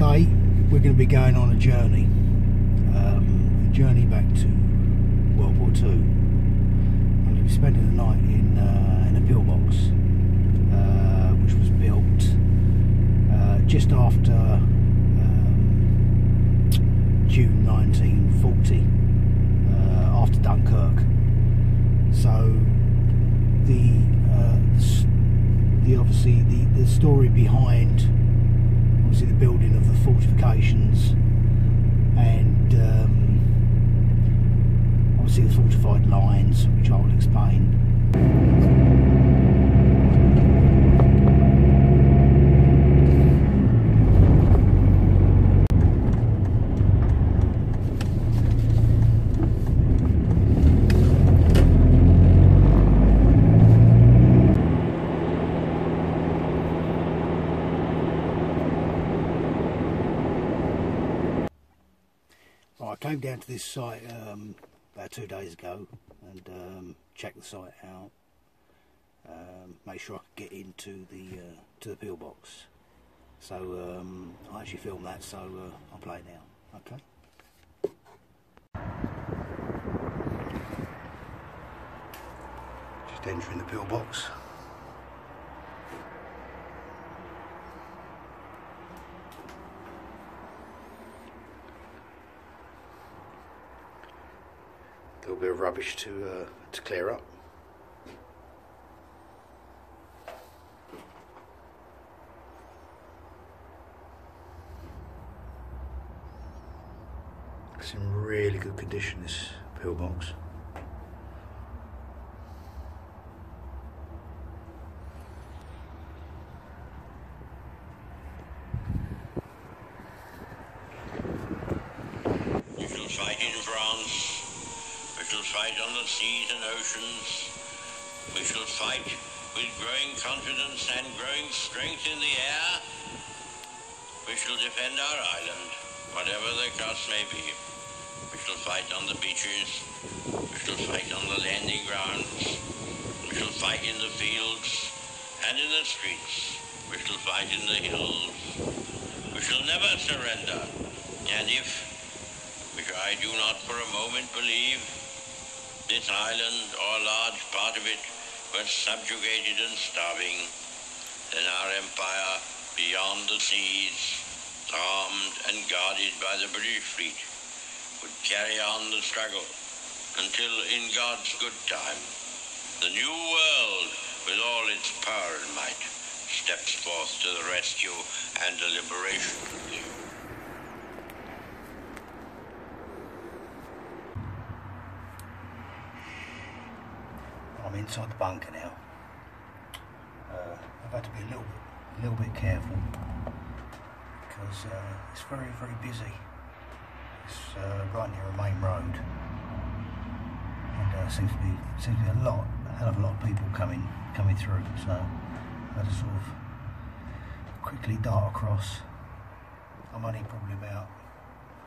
today we're going to be going on a journey back to World War II. I'm going to be spending the night in a pillbox, which was built just after June 1940, after Dunkirk. So obviously the story behind obviously the building of the fortifications and obviously the fortified lines, which I will explain. I came down to this site about 2 days ago and checked the site out, make sure I could get into to the pillbox. So I actually filmed that, so I'll play it now. Okay. Just entering the pillbox. A little bit of rubbish to clear up. It's in really good condition, this pillbox. You shall fight in France. We shall fight on the seas and oceans. We shall fight with growing confidence and growing strength in the air. We shall defend our island, whatever the cost may be. We shall fight on the beaches. We shall fight on the landing grounds. We shall fight in the fields and in the streets. We shall fight in the hills. We shall never surrender. And if, which I do not for a moment believe, this island, or a large part of it, was subjugated and starving, then our empire beyond the seas, armed and guarded by the British fleet, would carry on the struggle until, in God's good time, the new world, with all its power and might, steps forth to the rescue and the liberation of you. I'm inside the bunker now. I've had to be a little bit careful because it's very, very busy. It's right near a main road, and seems to be a hell of a lot of people coming through. So I had to sort of quickly dart across. I'm only probably about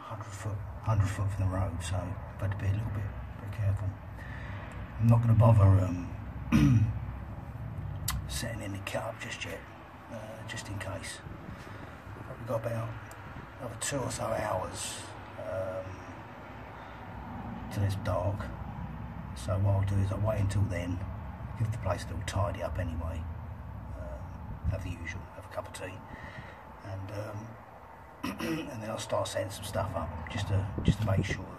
100 foot from the road, so I've had to be a little bit careful. I'm not going to bother setting any kit up just yet, just in case. I've probably got about another 2 or so hours till it's dark. So what I'll do is I'll wait until then, give the place a little tidy up anyway, have the usual, have a cup of tea, and then I'll start setting some stuff up just to make sure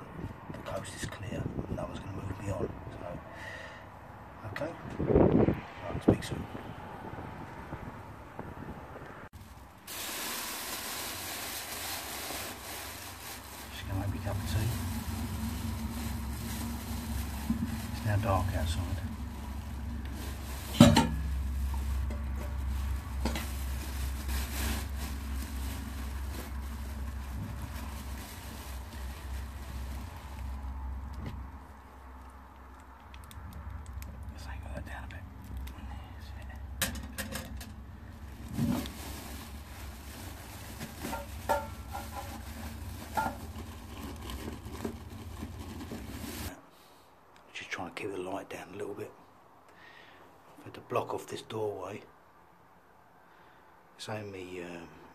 that the coast is clear and no one's going to move me on. Okay, I'll speak soon. Just going to make me a cup of tea. It's now dark outside. Trying to keep the light down a little bit. I've had to block off this doorway. It's only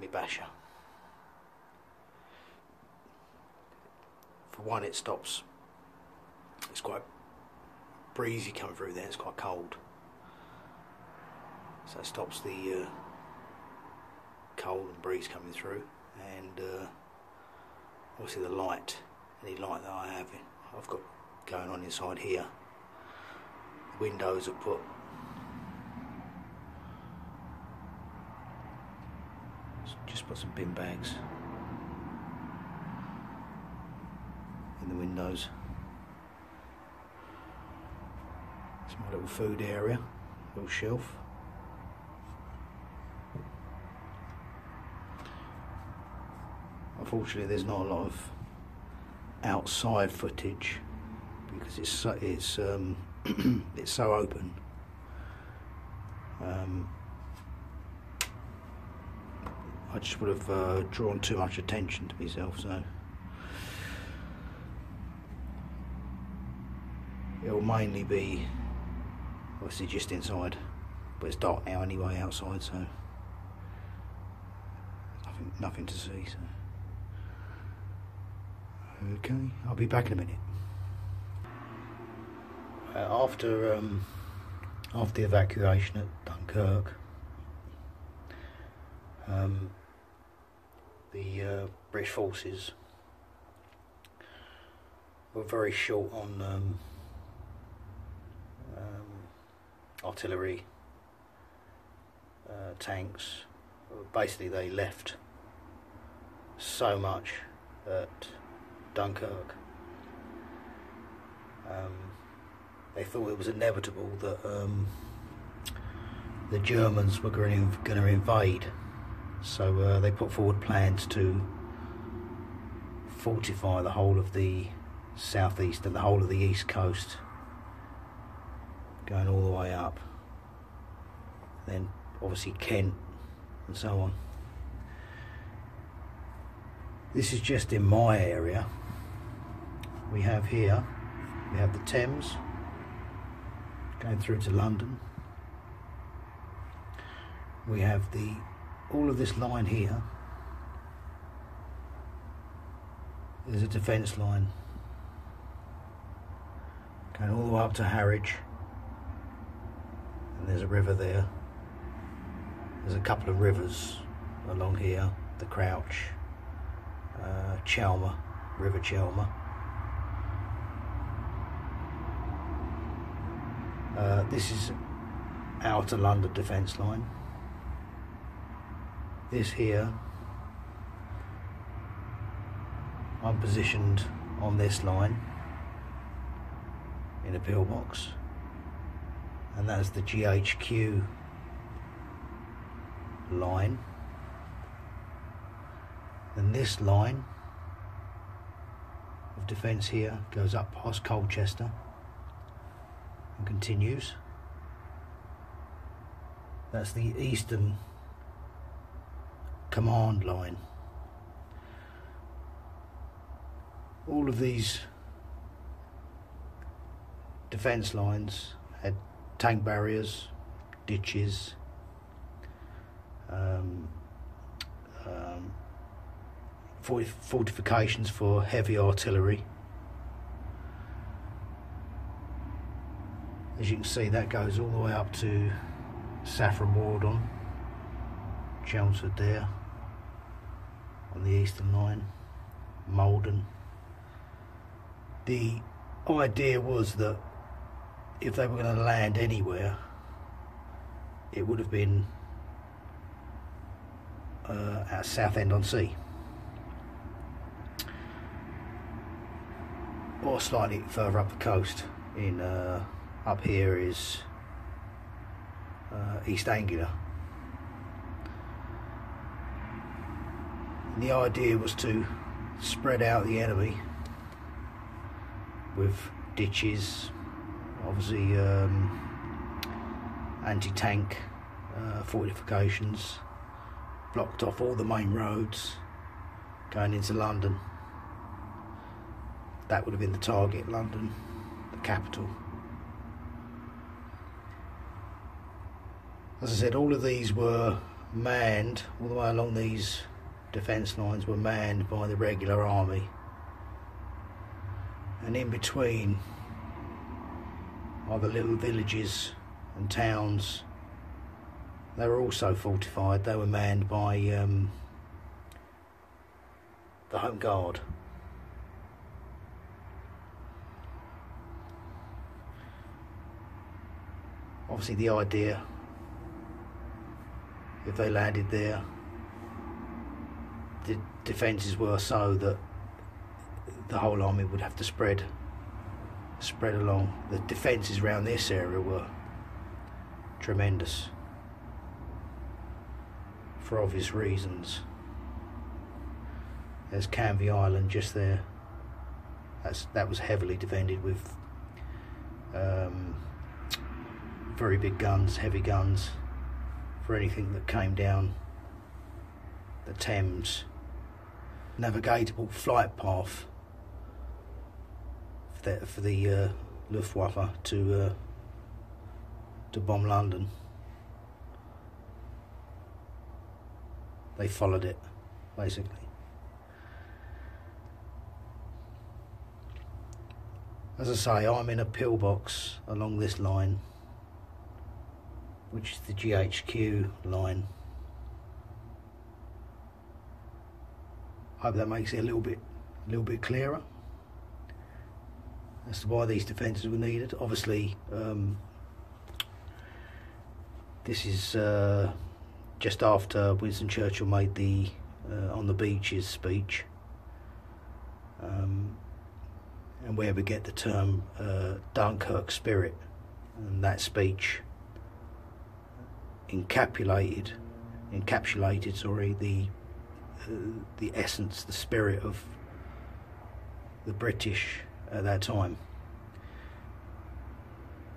me basher. For one, it stops. It's quite breezy coming through there. It's quite cold, so it stops the cold and breeze coming through. And obviously the light, any light that I've got going on inside here. The windows are just put some bin bags in the windows. It's my little food area, little shelf. Unfortunately, there's not a lot of outside footage because it's so open. I just would have drawn too much attention to myself, so it'll mainly be obviously just inside, but it's dark now anyway outside, so nothing to see. So okay, I'll be back in a minute. After the evacuation at Dunkirk, the British forces were very short on artillery, tanks. Basically, they left so much at Dunkirk. They thought it was inevitable that the Germans were going to invade, so they put forward plans to fortify the whole of the southeast and the whole of the east coast, going all the way up, then obviously Kent and so on. This is just in my area. We have the Thames going through to London. We have all of this line here is a defence line going all the way up to Harwich, and there's a river there. There's a couple of rivers along here, the Crouch, Chelmer, River Chelmer. This is outer London defence line. This here, I'm positioned on this line in a pillbox, and that's the GHQ line. And this line of defence here goes up past Colchester and continues. That's the Eastern Command line. All of these defence lines had tank barriers, ditches, fortifications for heavy artillery. As you can see, that goes all the way up to Saffron Walden, Chelmsford there on the Eastern line, Malden. The idea was that if they were going to land anywhere, it would have been at Southend-on-Sea, or slightly further up the coast. In up here is East Anglia. And the idea was to spread out the enemy with ditches, obviously anti-tank fortifications, blocked off all the main roads going into London. That would have been the target, London, the capital. As I said, all of these were manned, all the way along these defence lines were manned by the regular army. and in between are the little villages and towns. They were also fortified. They were manned by the Home Guard. Obviously the idea, if they landed there, the defences were so that the whole army would have to spread along. The defences around this area were tremendous for obvious reasons. There's Canvey Island just there. That was heavily defended with very big guns, heavy guns, for anything that came down the Thames. Navigatable flight path for the Luftwaffe to bomb London. They followed it, basically. As I say, I'm in a pillbox along this line, which is the GHQ line. Hope that makes it a little bit clearer as to why these defences were needed. Obviously, this is just after Winston Churchill made the on the beaches speech, and where we get the term Dunkirk spirit, and that speech encapsulated the essence, the spirit of the British at that time.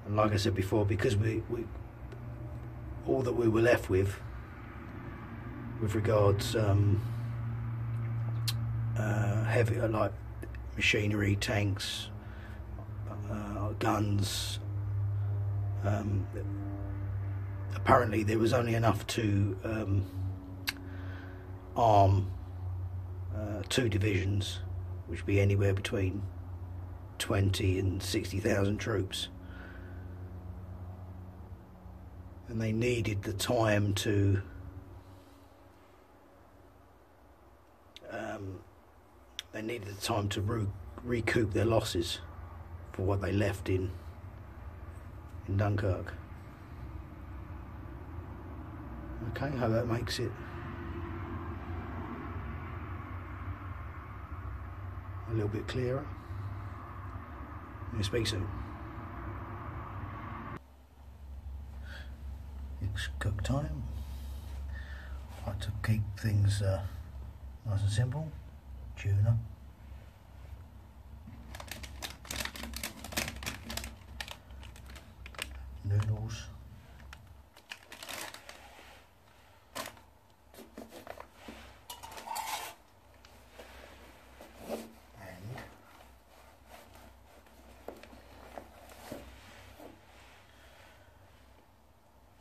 And like I said before, because we all that we were left with regards heavy, like machinery, tanks, guns, apparently there was only enough to arm 2 divisions, which would be anywhere between 20 and 60,000 troops. And they needed the time to recoup their losses for what they left in Dunkirk. Okay, hope that makes it a little bit clearer. We'll speak soon. It's cook time. I like to keep things nice and simple. Tuna. Noodles.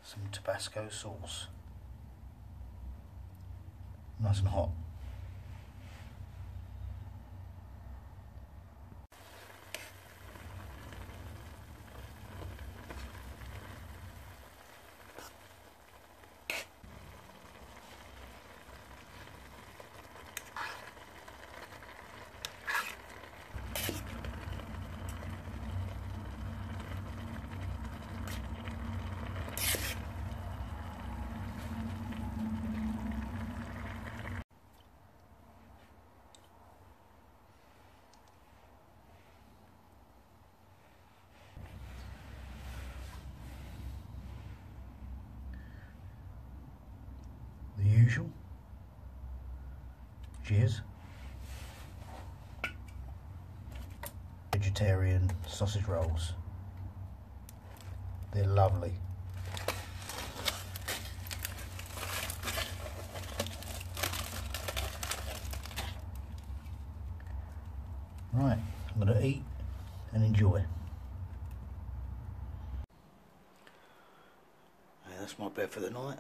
Some Tabasco sauce, nice and hot. The usual. Cheers. Vegetarian sausage rolls. They're lovely. Right, I'm going to eat and enjoy. Yeah, that's my bed for the night.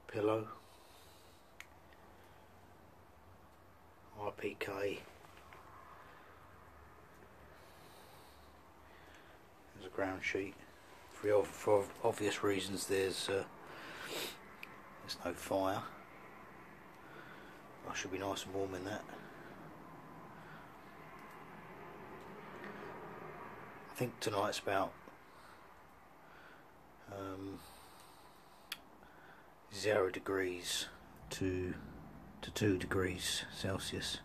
Pillow. ground sheet. For obvious reasons, there's no fire. I should be nice and warm in that. I think tonight's about 0 degrees to 2 degrees Celsius.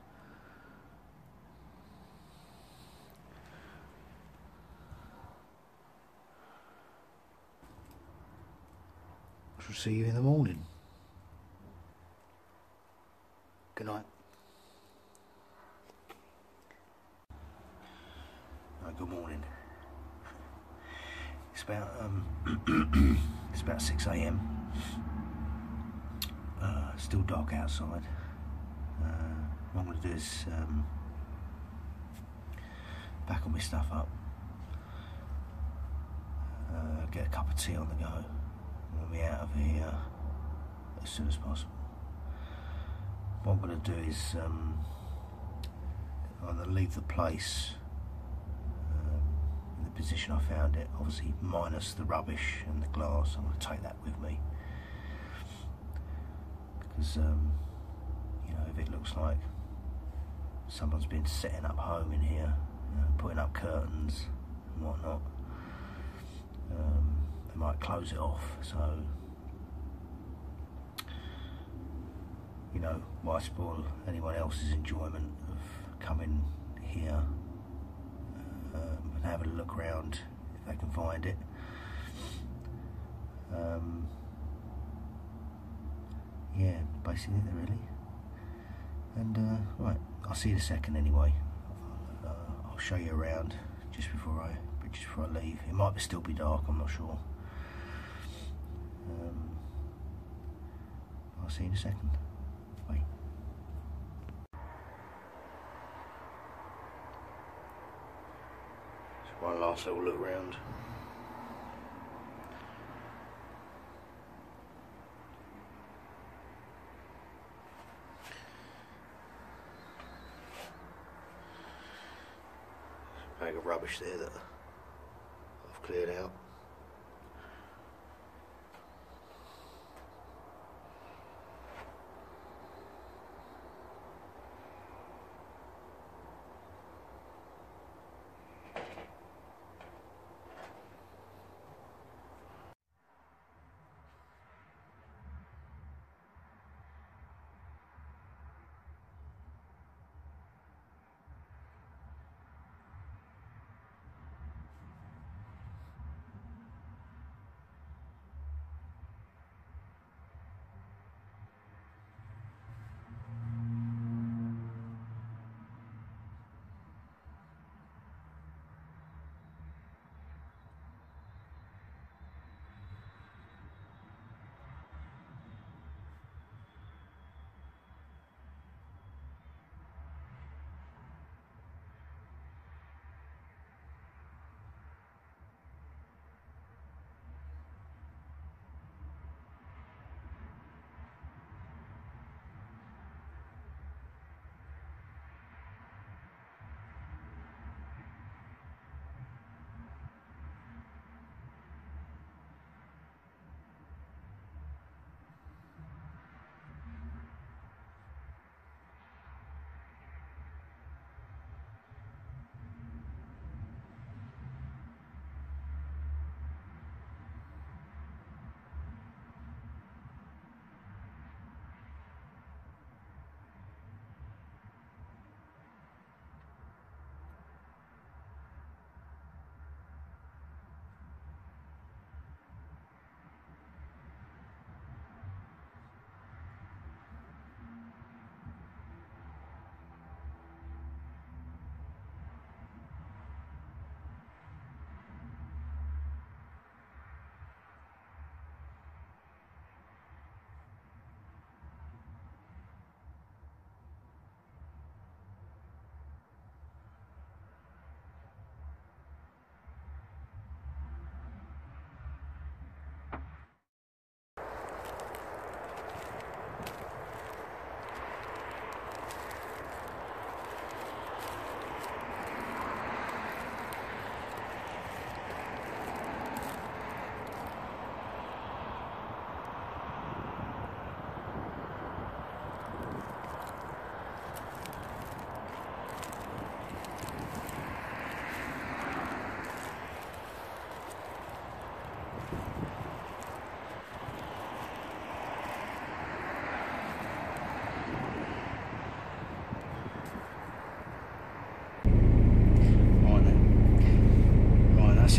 I shall see you in the morning. Good night. Good morning. It's about it's about 6 AM. Still dark outside. What I'm going to do is pack all my stuff up, get a cup of tea on the go, and we'll be out of here as soon as possible. What I'm going to do is I'm going to leave the place in the position I found it, obviously minus the rubbish and the glass. I'm going to take that with me, because you know, if it looks like someone's been setting up home in here, you know, putting up curtains and whatnot, they might close it off, so you know, might spoil anyone else's enjoyment of coming here and having a look around if they can find it. Yeah, basically that really. And right, I'll see you in a second anyway. I'll show you around just before I leave. It might still be dark, I'm not sure. I'll see you in a second. Bye. Just one last little look round. Bag of rubbish there that I've cleared out.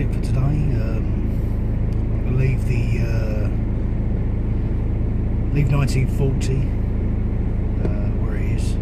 it for today. I'm going to leave leave 1940 where it is.